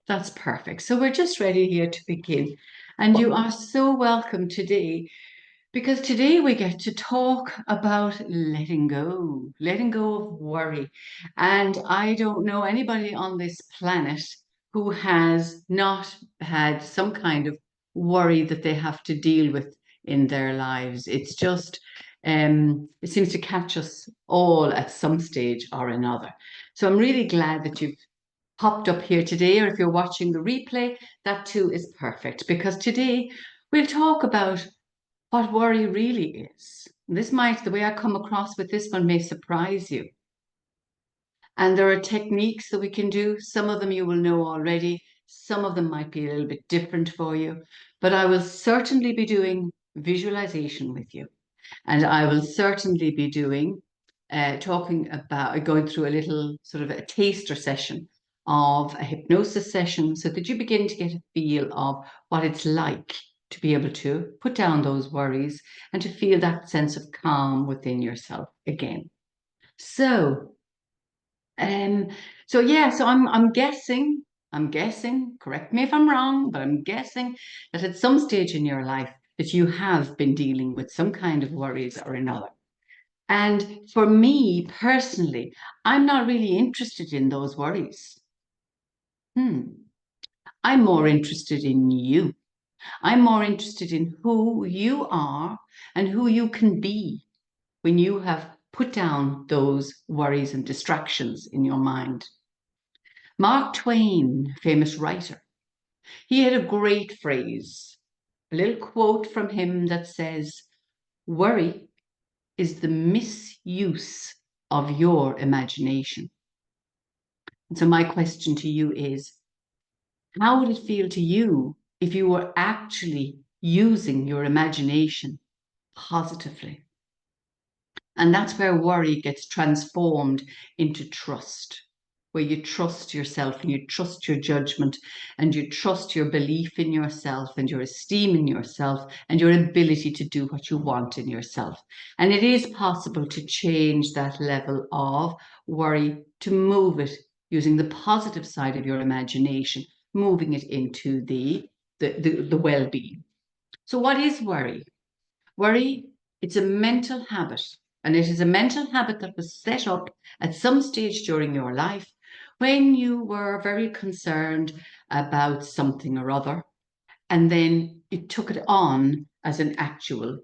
That's perfect. So we're just ready here to begin. And you are so welcome today because today we get to talk about letting go of worry. And I don't know anybody on this planet who has not had some kind of worry that they have to deal with in their lives. It's just, it seems to catch us all at some stage or another. So I'm really glad that you've popped up here today, or if you're watching the replay, that too is perfect because today we'll talk about what worry really is. This might, the way I come across with this one may surprise you. And there are techniques that we can do. Some of them you will know already. Some of them might be a little bit different for you. But I will certainly be doing visualization with you. And I will certainly be doing, talking about going through a little sort of a taster session of a hypnosis session so that you begin to get a feel of what it's like to be able to put down those worries and to feel that sense of calm within yourself again. So, um, so I'm guessing, correct me if I'm wrong, but I'm guessing that at some stage in your life that you have been dealing with some kind of worries or another. And for me personally, I'm not really interested in those worries. I'm more interested in you. I'm more interested in who you are and who you can be when you have put down those worries and distractions in your mind. Mark Twain, famous writer, he had a great phrase, a little quote from him that says, "Worry is the misuse of your imagination." And so my question to you is, how would it feel to you if you were actually using your imagination positively? And that's where worry gets transformed into trust, where you trust yourself and you trust your judgment and you trust your belief in yourself and your esteem in yourself and your ability to do what you want in yourself. And it is possible to change that level of worry, to move it using the positive side of your imagination, moving it into the well-being. So what is worry? Worry, it's a mental habit, and it is a mental habit that was set up at some stage during your life when you were very concerned about something or other, and then you took it on as an actual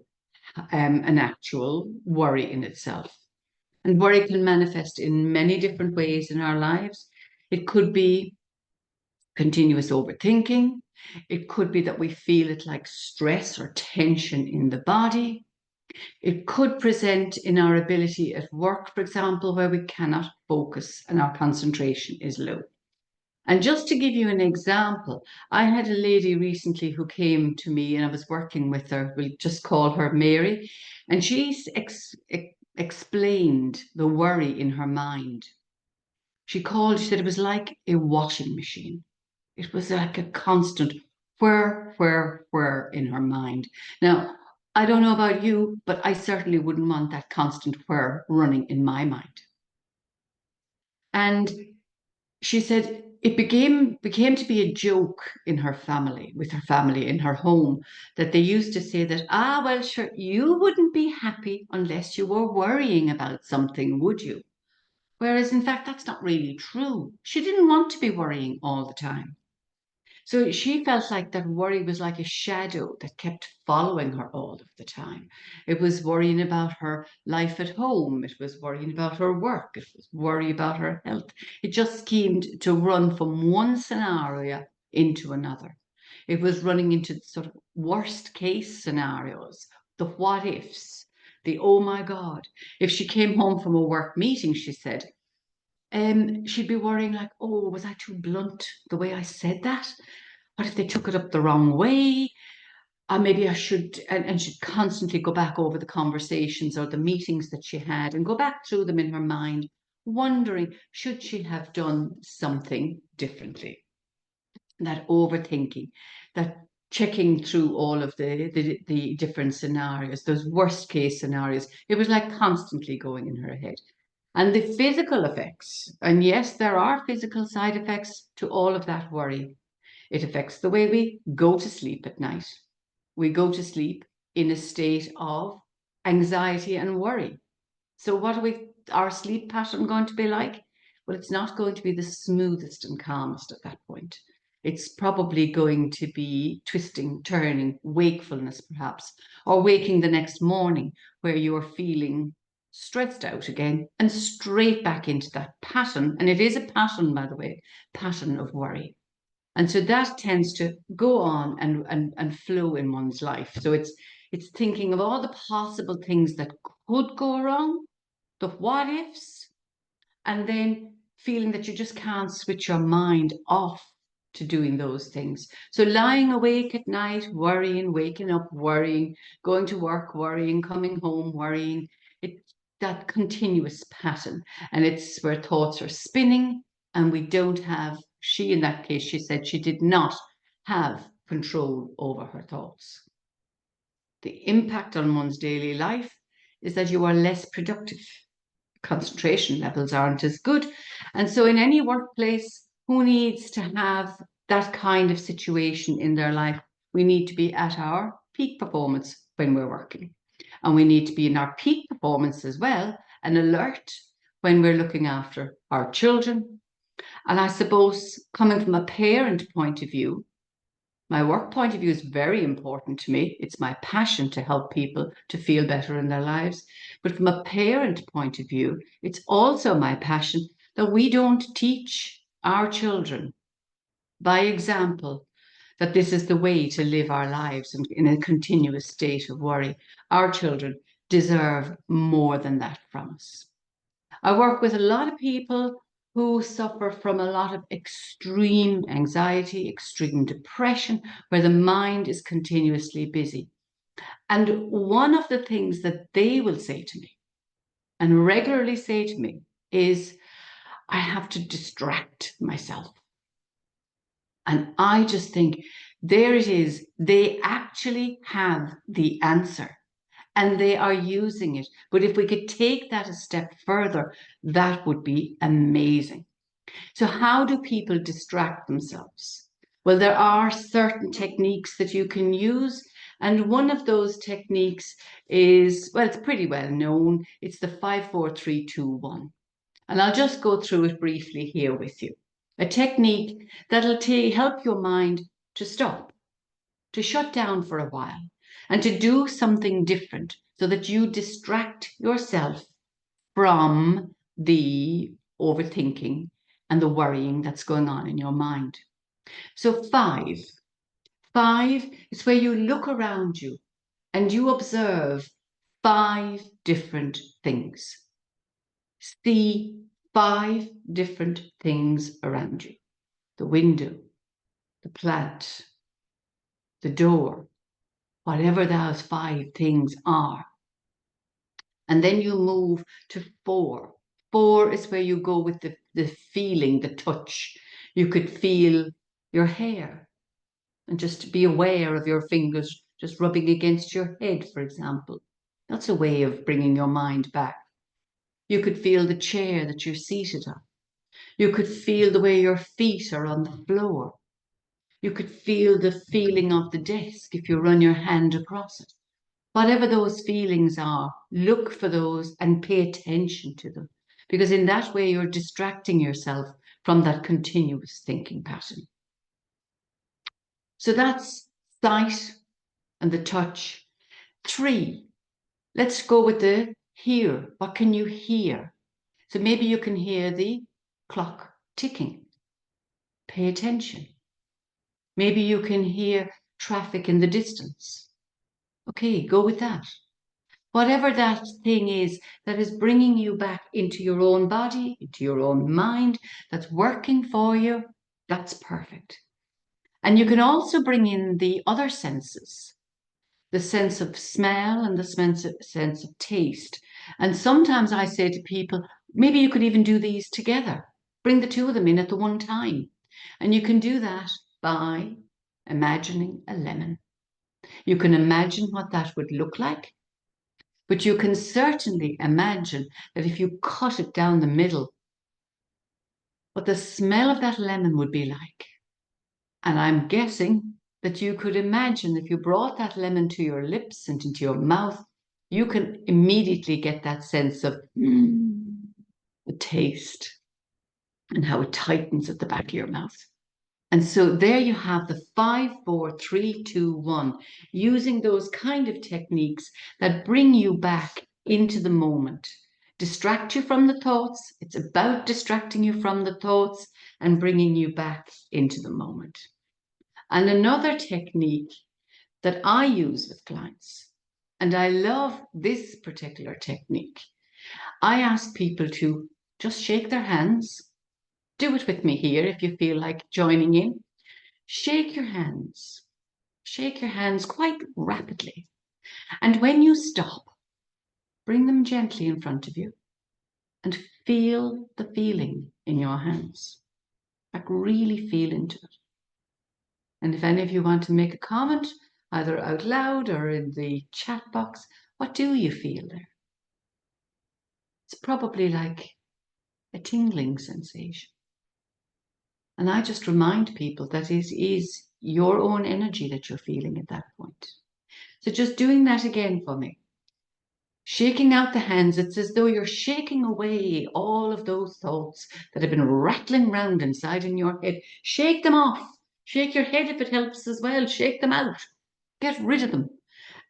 worry in itself. And worry can manifest in many different ways in our lives. It could be continuous overthinking. It could be that we feel it like stress or tension in the body. It could present in our ability at work, for example, where we cannot focus and our concentration is low. And just to give you an example, I had a lady recently who came to me and I was working with her. We'll just call her Mary. And she explained the worry in her mind. She said it was like a washing machine. It was like a constant where in her mind. Now, I don't know about you, but I certainly wouldn't want that constant where running in my mind. And she said it became to be a joke in her family, with her family in her home, that they used to say that, well, sure, you wouldn't be happy unless you were worrying about something, would you? Whereas in fact, that's not really true. She didn't want to be worrying all the time. So she felt like that worry was like a shadow that kept following her all of the time. It was worrying about her life at home. It was worrying about her work. It was worry about her health. It just seemed to run from one scenario into another. It was running into sort of worst case scenarios, the what ifs, the oh my God. If she came home from a work meeting, she said, she'd be worrying like, oh, was I too blunt the way I said that? What if they took it up the wrong way? Maybe I should, and she'd constantly go back over the conversations or the meetings that she had and go back through them in her mind, wondering, should she have done something differently? That overthinking, that checking through all of the different scenarios, those worst case scenarios. It was like constantly going in her head. And the physical effects, and yes, there are physical side effects to all of that worry. It affects the way we go to sleep at night. We go to sleep in a state of anxiety and worry. So what are our sleep pattern going to be like? Well, it's not going to be the smoothest and calmest at that point. It's probably going to be twisting, turning, wakefulness perhaps, or waking the next morning where you're feeling stressed out again and straight back into that pattern. And it is a pattern, by the way, pattern of worry. And so that tends to go on and flow in one's life. So it's thinking of all the possible things that could go wrong, the what ifs, and then feeling that you just can't switch your mind off to doing those things. So lying awake at night, worrying, waking up, worrying, going to work, worrying, coming home, worrying, that continuous pattern. And it's where thoughts are spinning and we don't have, she in that case, she said she did not have control over her thoughts. The impact on one's daily life is that you are less productive. Concentration levels aren't as good. And so in any workplace, who needs to have that kind of situation in their life? We need to be at our peak performance when we're working. And we need to be in our peak performance as well and alert when we're looking after our children. And I suppose coming from a parent point of view, my work point of view is very important to me. It's my passion to help people to feel better in their lives. But from a parent point of view, it's also my passion that we don't teach our children by example that this is the way to live our lives in a continuous state of worry. Our children deserve more than that from us. I work with a lot of people who suffer from a lot of extreme anxiety, extreme depression, where the mind is continuously busy. And one of the things that they will say to me and regularly say to me is, I have to distract myself. And I just think there it is. They actually have the answer and they are using it. But if we could take that a step further, that would be amazing. So how do people distract themselves? Well, there are certain techniques that you can use. And one of those techniques is, well, it's pretty well known. It's the 5-4-3-2-1. And I'll just go through it briefly here with you. A technique that'll help your mind to stop, to shut down for a while, and to do something different so that you distract yourself from the overthinking and the worrying that's going on in your mind. So 5 is where you look around you and you observe 5 different things. See 5 different things around you. The window, the plant, the door, whatever those 5 things are. And then you move to 4. 4 is where you go with the feeling, the touch. You could feel your hair and just be aware of your fingers just rubbing against your head, for example. That's a way of bringing your mind back. You could feel the chair that you're seated on. You could feel the way your feet are on the floor. You could feel the feeling of the desk if you run your hand across it. Whatever those feelings are, look for those and pay attention to them. Because in that way, you're distracting yourself from that continuous thinking pattern. So that's sight and the touch. 3, let's go with the hear. What can you hear? So maybe you can hear the clock ticking. Pay attention. Maybe you can hear traffic in the distance. Okay, go with that. Whatever that thing is that is bringing you back into your own body, into your own mind, that's working for you, that's perfect. And you can also bring in the other senses, the sense of smell and the sense of taste. And sometimes I say to people, maybe you could even do these together. Bring the 2 of them in at the one time. And you can do that by imagining a lemon. You can imagine what that would look like. But you can certainly imagine that if you cut it down the middle, what the smell of that lemon would be like. And I'm guessing that you could imagine if you brought that lemon to your lips and into your mouth, you can immediately get that sense of the taste and how it tightens at the back of your mouth. And so there you have the 5, 4, 3, 2, 1, using those kind of techniques that bring you back into the moment. Distract you from the thoughts. It's about distracting you from the thoughts and bringing you back into the moment. And another technique that I use with clients, and I love this particular technique, I ask people to just shake their hands. Do it with me here if you feel like joining in. Shake your hands. Shake your hands quite rapidly. And when you stop, bring them gently in front of you and feel the feeling in your hands. Like really feel into it. And if any of you want to make a comment, either out loud or in the chat box, what do you feel there? It's probably like a tingling sensation. And I just remind people that it is your own energy that you're feeling at that point. So just doing that again for me. Shaking out the hands, it's as though you're shaking away all of those thoughts that have been rattling round inside in your head. Shake them off. Shake your head if it helps as well. Shake them out. Get rid of them.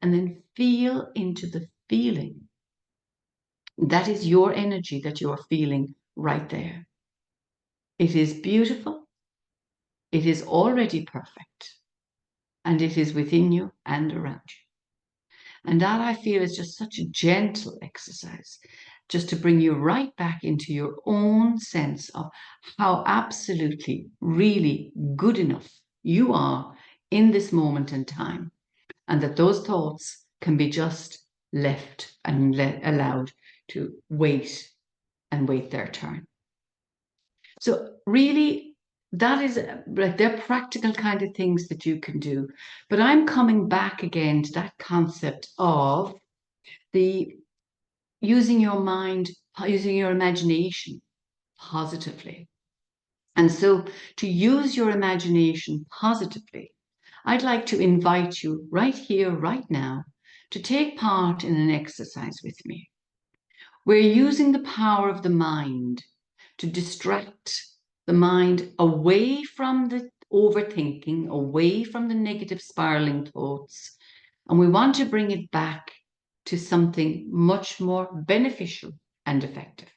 And then feel into the feeling. That is your energy that you're feeling right there. It is beautiful. It is already perfect. And it is within you and around you. And that, I feel, is just such a gentle exercise, just to bring you right back into your own sense of how absolutely, really good enough you are in this moment in time. And that those thoughts can be just left and allowed to wait and wait their turn. So really, that is like they're practical kind of things that you can do. But I'm coming back again to that concept of the using your mind, using your imagination positively. And so to use your imagination positively, I'd like to invite you right here, right now, to take part in an exercise with me. We're using the power of the mind to distract the mind away from the overthinking, away from the negative spiraling thoughts. And we want to bring it back to something much more beneficial and effective.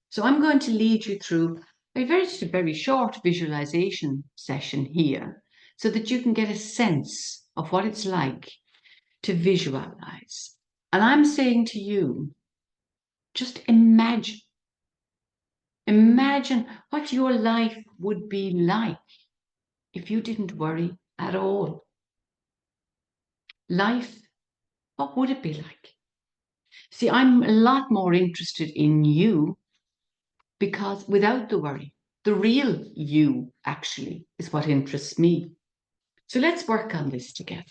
So I'm going to lead you through a very short visualization session here so that you can get a sense of what it's like to visualize. And I'm saying to you, just imagine. Imagine what your life would be like if you didn't worry at all. Life, what would it be like? See, I'm a lot more interested in you because without the worry, the real you actually is what interests me. So let's work on this together.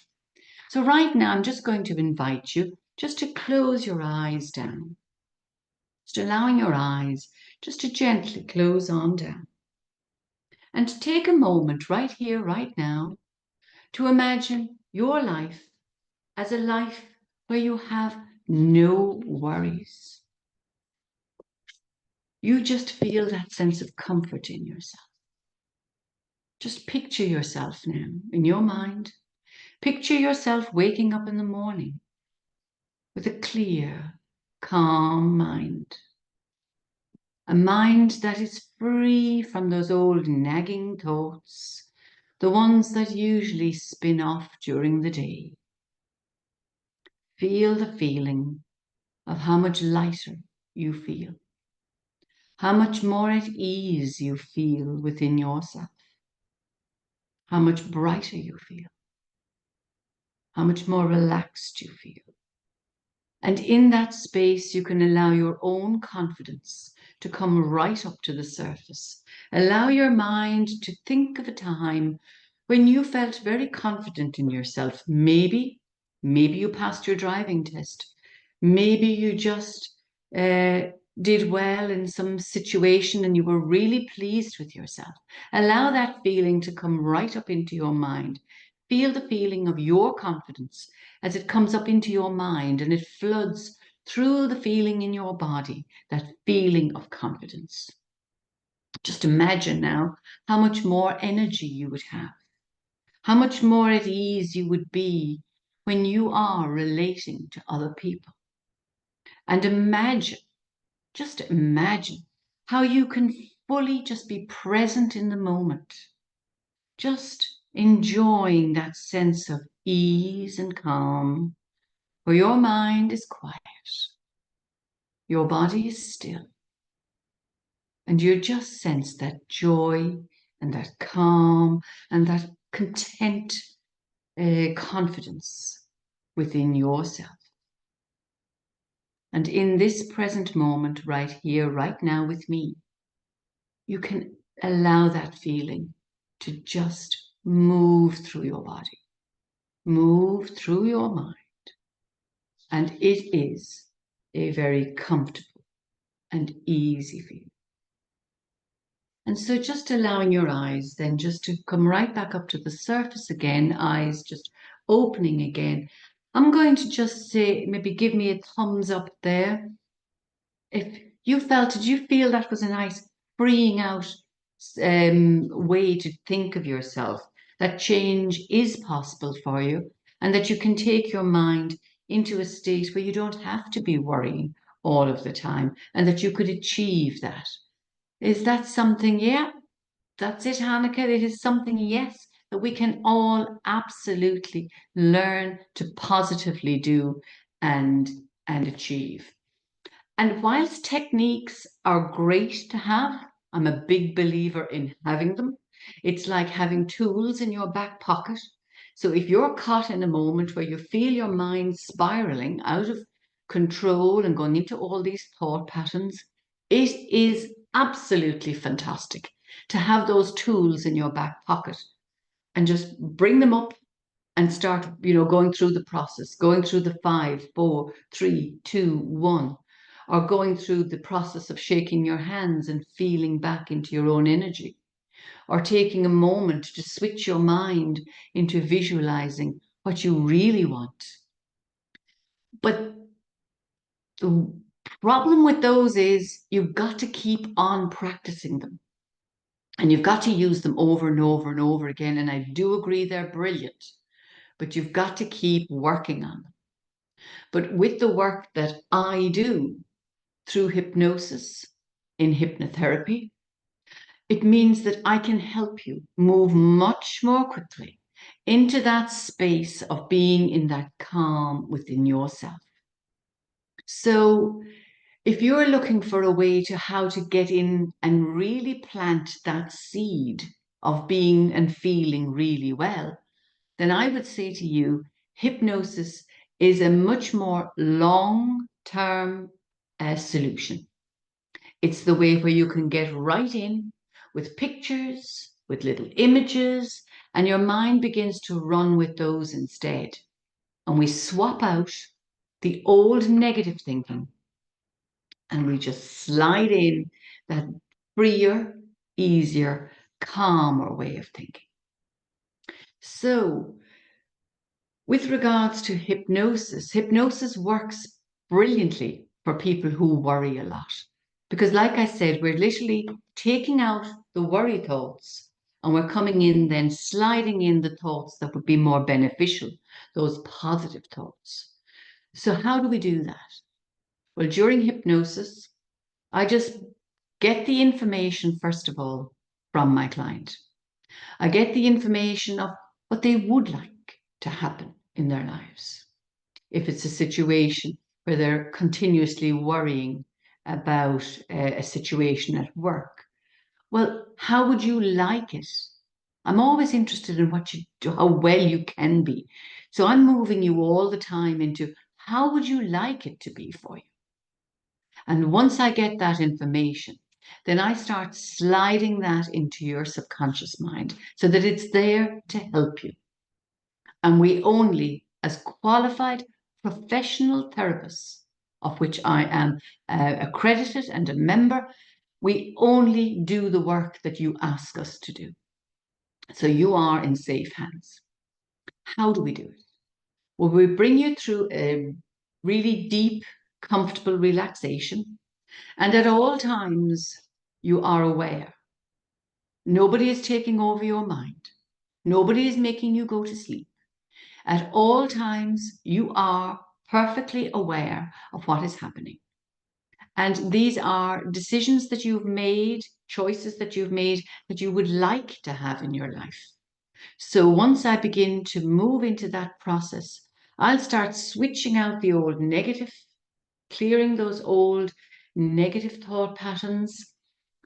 So right now, I'm just going to invite you just to close your eyes down. Just allowing your eyes just to gently close on down. And to take a moment right here, right now, to imagine your life as a life where you have no worries. You just feel that sense of comfort in yourself. Just picture yourself now in your mind. Picture yourself waking up in the morning with a clear, calm mind. A mind that is free from those old nagging thoughts, the ones that usually spin off during the day. Feel the feeling of how much lighter you feel, how much more at ease you feel within yourself, how much brighter you feel, how much more relaxed you feel. And in that space, you can allow your own confidence to come right up to the surface. Allow your mind to think of a time when you felt very confident in yourself. Maybe you passed your driving test. Maybe you just did well in some situation and you were really pleased with yourself. Allow that feeling to come right up into your mind. Feel the feeling of your confidence as it comes up into your mind and it floods through the feeling in your body, that feeling of confidence. Just imagine now how much more energy you would have, how much more at ease you would be when you are relating to other people. And imagine, just imagine how you can fully just be present in the moment, just enjoying that sense of ease and calm, where your mind is quiet, your body is still, and you just sense that joy and that calm and that content, confidence within yourself. And in this present moment, right here, right now with me, you can allow that feeling to just move through your body, move through your mind. And it is a very comfortable and easy feeling. And so just allowing your eyes then just to come right back up to the surface again, eyes just opening again. I'm going to just say, maybe give me a thumbs up there. If you felt, did you feel that was a nice freeing out way to think of yourself? That change is possible for you and that you can take your mind into a state where you don't have to be worrying all of the time and that you could achieve that. Is that something? Yeah, that's it, Hanneke. It is something, yes, that we can all absolutely learn to positively do and achieve. And whilst techniques are great to have, I'm a big believer in having them. It's like having tools in your back pocket. So if you're caught in a moment where you feel your mind spiraling out of control and going into all these thought patterns, it is absolutely fantastic to have those tools in your back pocket and just bring them up and start, going through the process, going through the 5, 4, 3, 2, 1, or going through the process of shaking your hands and feeling back into your own energy, or taking a moment to switch your mind into visualizing what you really want. But the problem with those is you've got to keep on practicing them. And you've got to use them over and over and over again. And I do agree they're brilliant, but you've got to keep working on them. But with the work that I do through hypnosis in hypnotherapy, it means that I can help you move much more quickly into that space of being in that calm within yourself. So if you're looking for a way to how to get in and really plant that seed of being and feeling really well, then I would say to you, hypnosis is a much more long-term solution. It's the way where you can get right in with pictures, with little images, and your mind begins to run with those instead. And we swap out the old negative thinking and we just slide in that freer, easier, calmer way of thinking. So with regards to hypnosis, hypnosis works brilliantly for people who worry a lot. Because like I said, we're literally taking out the worry thoughts and we're coming in then sliding in the thoughts that would be more beneficial, those positive thoughts. So how do we do that? Well, during hypnosis, I just get the information, first of all, from my client. I get the information of what they would like to happen in their lives. If it's a situation where they're continuously worrying about a situation at work, well, how would you like it? I'm always interested in what you do, how well you can be. So I'm moving you all the time into how would you like it to be for you? And once I get that information, then I start sliding that into your subconscious mind so that it's there to help you. And we only, as qualified professional therapists, of which I am accredited and a member, we only do the work that you ask us to do. So you are in safe hands. How do we do it? Well, we bring you through a really deep, comfortable relaxation. And at all times, you are aware. Nobody is taking over your mind. Nobody is making you go to sleep. At all times, you are perfectly aware of what is happening. And these are decisions that you've made, choices that you've made that you would like to have in your life. So once I begin to move into that process, I'll start switching out the old negative, clearing those old negative thought patterns,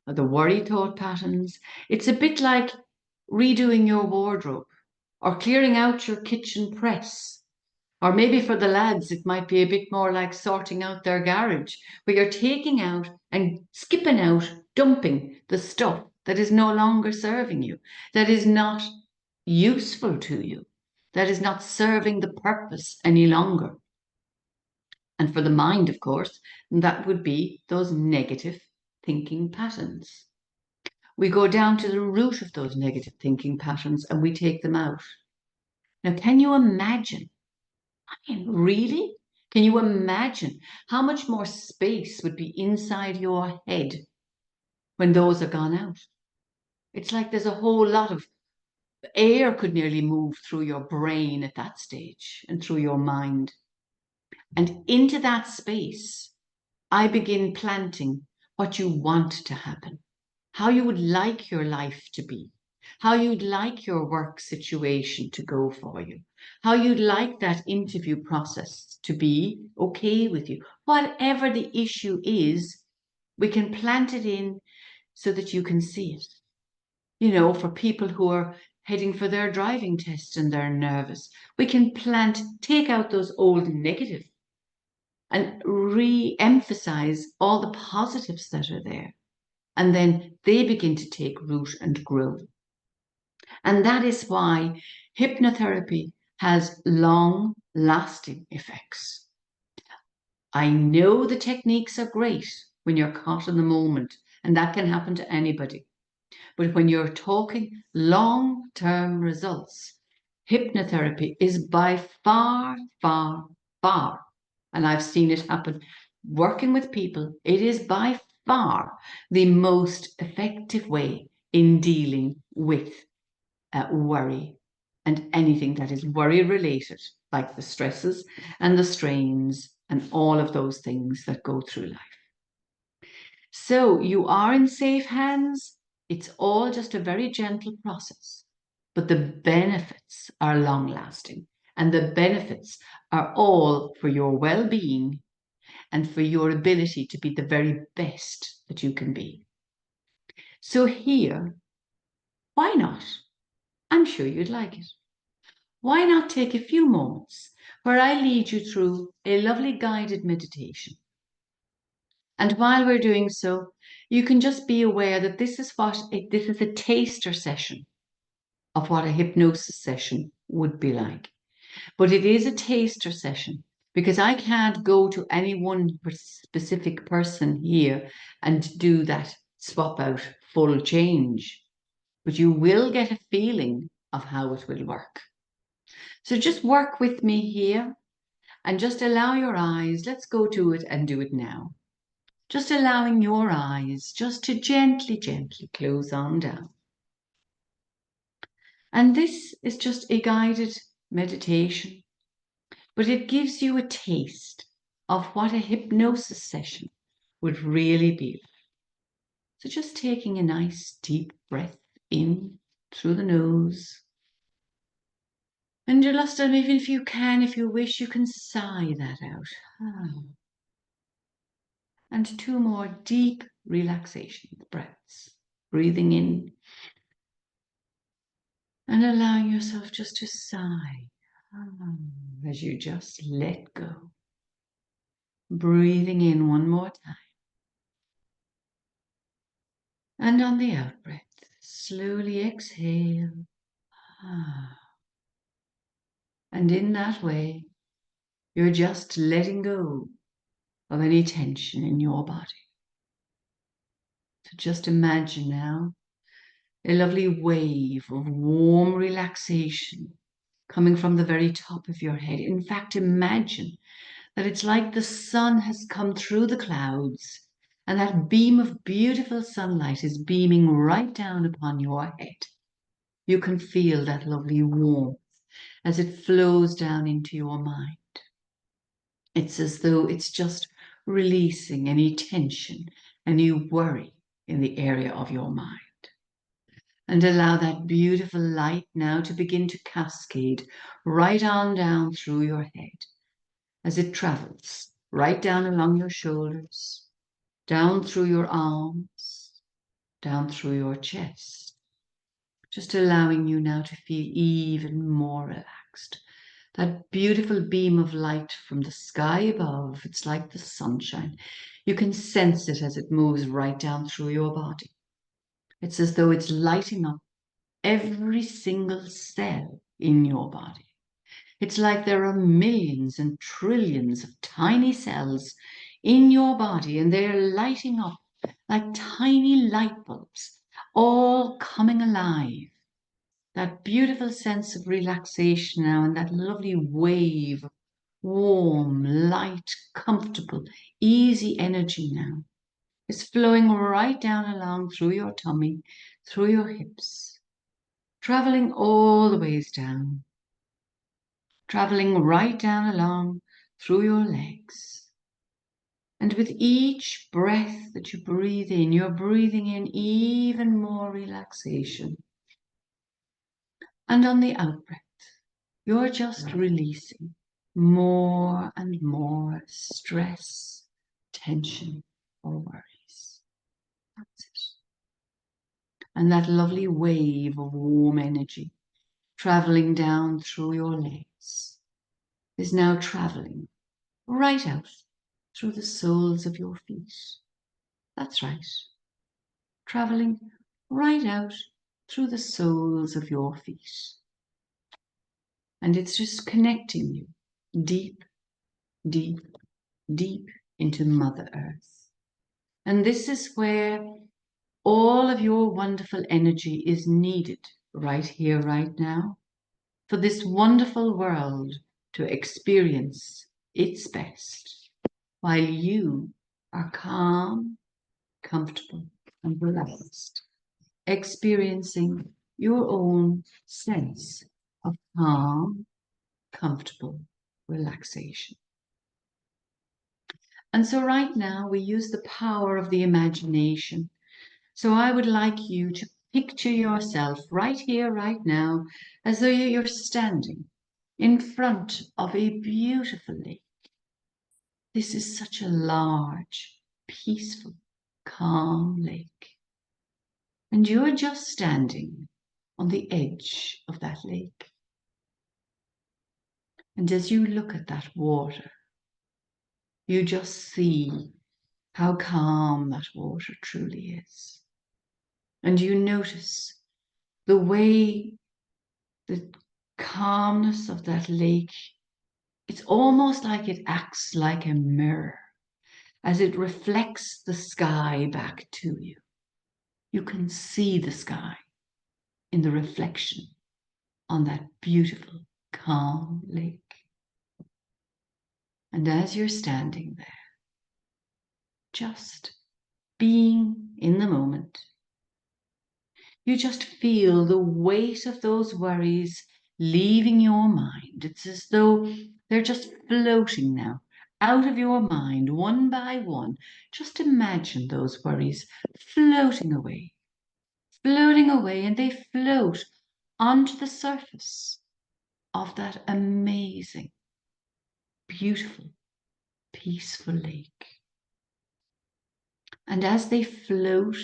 or the worry thought patterns. It's a bit like redoing your wardrobe or clearing out your kitchen press. Or maybe for the lads, it might be a bit more like sorting out their garage, where you're taking out and skipping out, dumping the stuff that is no longer serving you, that is not useful to you, that is not serving the purpose any longer. And for the mind, of course, that would be those negative thinking patterns. We go down to the root of those negative thinking patterns and we take them out. Now, can you imagine? I mean, really? Can you imagine how much more space would be inside your head when those are gone out? It's like there's a whole lot of air could nearly move through your brain at that stage and through your mind. And into that space, I begin planting what you want to happen, how you would like your life to be, how you'd like your work situation to go for you, how you'd like that interview process to be okay with you. Whatever the issue is, we can plant it in so that you can see it. You know, for people who are heading for their driving test and they're nervous, we can take out those old negative and re-emphasize all the positives that are there. And then they begin to take root and grow. And that is why hypnotherapy has long-lasting effects. I know the techniques are great when you're caught in the moment, and that can happen to anybody. But when you're talking long-term results, hypnotherapy is by far, far, far, and I've seen it happen working with people, it is by far the most effective way in dealing with worry and anything that is worry related, like the stresses and the strains and all of those things that go through life. So you are in safe hands. It's all just a very gentle process, but the benefits are long lasting, and the benefits are all for your well-being and for your ability to be the very best that you can be. So here, why not? I'm sure you'd like it. Why not take a few moments where I lead you through a lovely guided meditation? And while we're doing so, you can just be aware that this is a taster session of what a hypnosis session would be like. But it is a taster session because I can't go to any one specific person here and do that swap out full change. But you will get a feeling of how it will work. So just work with me here and just allow your eyes, let's go to it and do it now. Just allowing your eyes just to gently, gently close on down. And this is just a guided meditation, but it gives you a taste of what a hypnosis session would really be like. So just taking a nice deep breath in through the nose. And just, even if you can, if you wish, you can sigh that out. And 2 more deep relaxation breaths. Breathing in and allowing yourself just to sigh as you just let go. Breathing in one more time. And on the out breath, slowly exhale. And in that way, you're just letting go of any tension in your body. So just imagine now a lovely wave of warm relaxation coming from the very top of your head. In fact, imagine that it's like the sun has come through the clouds and that beam of beautiful sunlight is beaming right down upon your head. You can feel that lovely warmth as it flows down into your mind. It's as though it's just releasing any tension, any worry in the area of your mind. And allow that beautiful light now to begin to cascade right on down through your head as it travels right down along your shoulders, down through your arms, down through your chest, just allowing you now to feel even more relaxed. That beautiful beam of light from the sky above, it's like the sunshine. You can sense it as it moves right down through your body. It's as though it's lighting up every single cell in your body. It's like there are millions and trillions of tiny cells in your body, and they're lighting up like tiny light bulbs, all coming alive. That beautiful sense of relaxation now, and that lovely wave of warm, light, comfortable, easy energy now is flowing right down along through your tummy, through your hips, traveling all the ways down, traveling right down along through your legs. And with each breath that you breathe in, you're breathing in even more relaxation. And on the out breath, you're just releasing more and more stress, tension, or worries. That's it. And that lovely wave of warm energy traveling down through your legs is now traveling right out through the soles of your feet. That's right. Traveling right out through the soles of your feet. And it's just connecting you deep, deep, deep into Mother Earth. And this is where all of your wonderful energy is needed right here, right now, for this wonderful world to experience its best, while you are calm, comfortable, and relaxed, experiencing your own sense of calm, comfortable relaxation. And so right now we use the power of the imagination. So I would like you to picture yourself right here, right now, as though you're standing in front of a beautiful lake. This is such a large, peaceful, calm lake. And you're just standing on the edge of that lake. And as you look at that water, you just see how calm that water truly is. And you notice the way the calmness of that lake, it's almost like it acts like a mirror as it reflects the sky back to you. You can see the sky in the reflection on that beautiful, calm lake. And as you're standing there, just being in the moment, you just feel the weight of those worries leaving your mind. It's as though they're just floating now out of your mind one by one. Just imagine those worries floating away, and they float onto the surface of that amazing, beautiful, peaceful lake. And as they float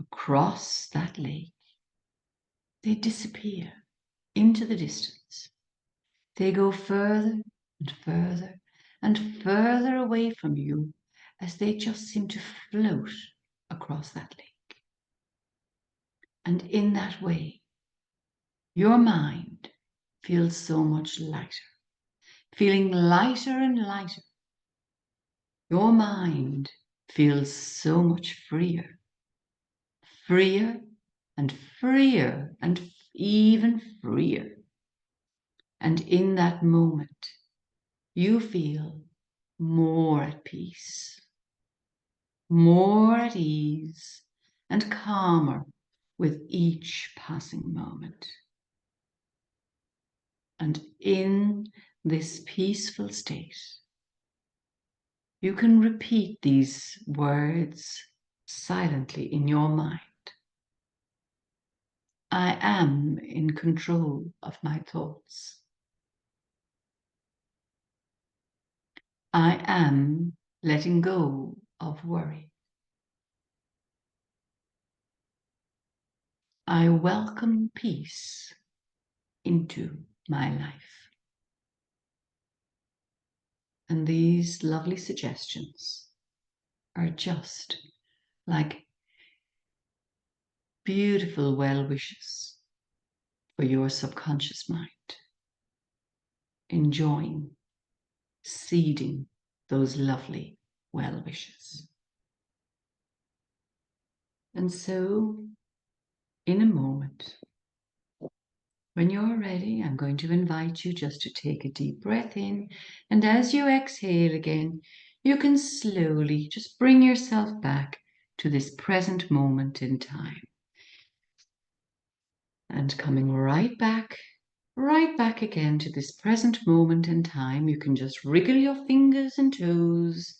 across that lake, they disappear into the distance. They go further and further and further away from you as they just seem to float across that lake. And in that way, your mind feels so much lighter, feeling lighter and lighter your mind feels so much freer, freer and freer and even freer. And in that moment, you feel more at peace, more at ease, and calmer with each passing moment. And in this peaceful state, you can repeat these words silently in your mind. I am in control of my thoughts. I am letting go of worry. I welcome peace into my life. And these lovely suggestions are just like beautiful well wishes for your subconscious mind, enjoying, seeding those lovely well wishes. And so, in a moment, when you're ready, I'm going to invite you just to take a deep breath in. And as you exhale again, you can slowly just bring yourself back to this present moment in time. And coming right back again to this present moment in time, you can just wriggle your fingers and toes,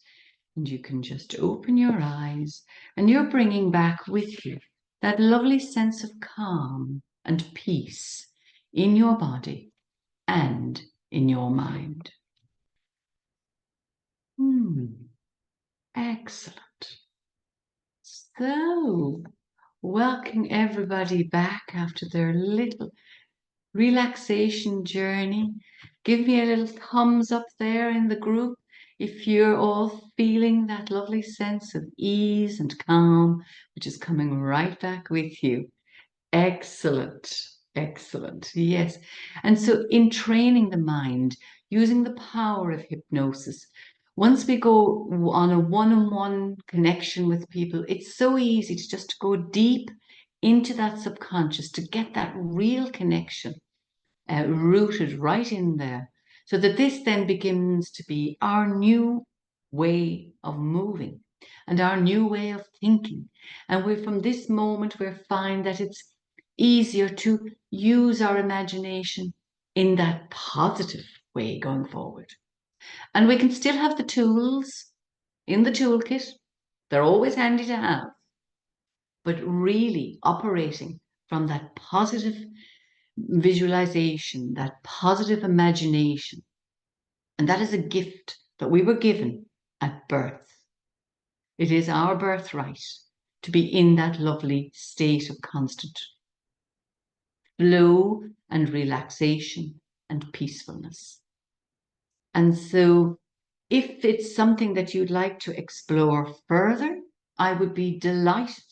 and you can just open your eyes, and you're bringing back with you that lovely sense of calm and peace in your body and in your mind. Excellent. So, welcome everybody back after their little relaxation journey. Give me a little thumbs up there in the group if you're all feeling that lovely sense of ease and calm, which is coming right back with you. Excellent. Excellent. Yes. And so in training the mind, using the power of hypnosis, once we go on a one-on-one connection with people, it's so easy to just go deep into that subconscious to get that real connection rooted right in there, so that this then begins to be our new way of moving and our new way of thinking. And we're from this moment, we find that it's easier to use our imagination in that positive way going forward. And we can still have the tools in the toolkit. They're always handy to have. But really operating from that positive visualization, that positive imagination. And that is a gift that we were given at birth. It is our birthright to be in that lovely state of constant flow and relaxation and peacefulness. And so if it's something that you'd like to explore further, I would be delighted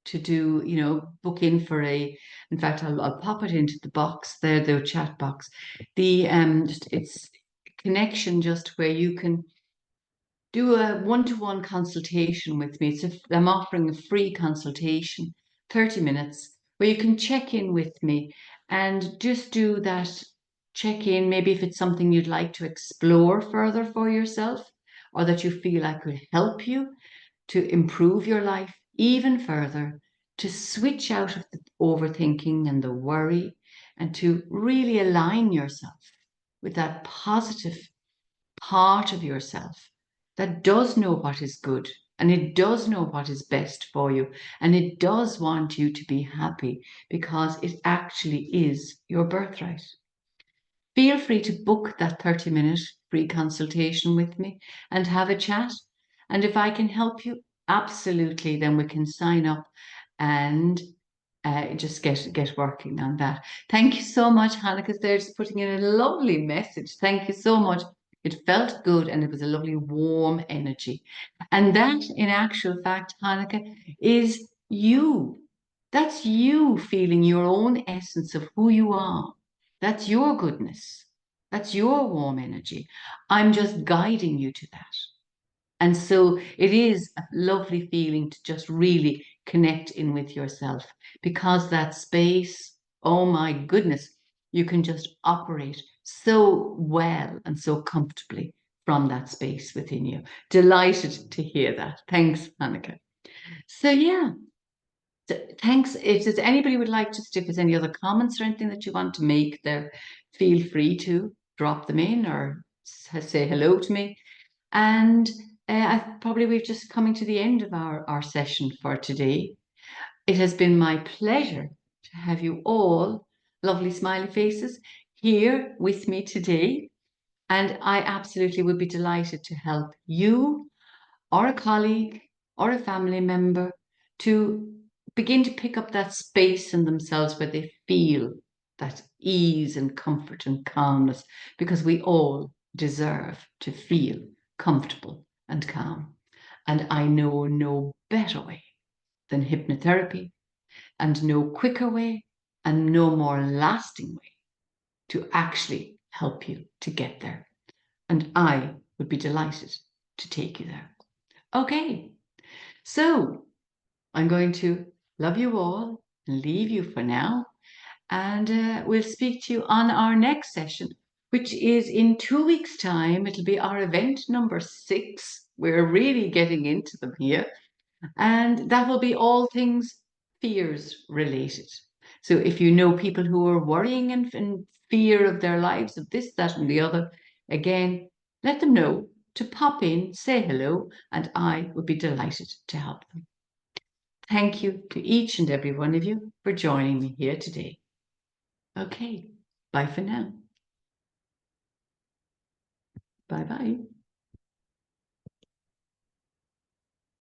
to do, book in for in fact, I'll pop it into the box there, the chat box. It's connection just where you can do a one-to-one consultation with me. I'm offering a free consultation, 30 minutes, where you can check in with me and just do that check in, maybe if it's something you'd like to explore further for yourself, or that you feel I could help you to improve your life even further, to switch out of the overthinking and the worry, and to really align yourself with that positive part of yourself that does know what is good, and it does know what is best for you, and it does want you to be happy because it actually is your birthright. Feel free to book that 30-minute free consultation with me and have a chat. And if I can help you, absolutely, then we can sign up and just get working on that. Thank you so much, Hannah, they're just putting in a lovely message. Thank you so much. It felt good and it was a lovely warm energy. And that, in actual fact, Hanukkah, is you. That's you feeling your own essence of who you are. That's your goodness. That's your warm energy. I'm just guiding you to that. And so it is a lovely feeling to just really connect in with yourself, because that space, oh my goodness, you can just operate so well and so comfortably from that space within you. Delighted to hear that. Thanks, Annika. So yeah, thanks. If there's anybody would like, just if there's any other comments or anything that you want to make there, feel free to drop them in or say hello to me. And we've just coming to the end of our session for today. It has been my pleasure to have you all, lovely smiley faces, here with me today. And I absolutely would be delighted to help you or a colleague or a family member to begin to pick up that space in themselves where they feel that ease and comfort and calmness, because we all deserve to feel comfortable and calm. And I know no better way than hypnotherapy, and no quicker way and no more lasting way to actually help you to get there. And I would be delighted to take you there. Okay, so I'm going to love you all and leave you for now. And we'll speak to you on our next session, which is in 2 weeks' time. It'll be our event number 6. We're really getting into them here. And that will be all things fears related. So if you know people who are worrying and in fear of their lives, of this, that, and the other, again, let them know to pop in, say hello, and I would be delighted to help them. Thank you to each and every one of you for joining me here today. Okay, bye for now. Bye-bye.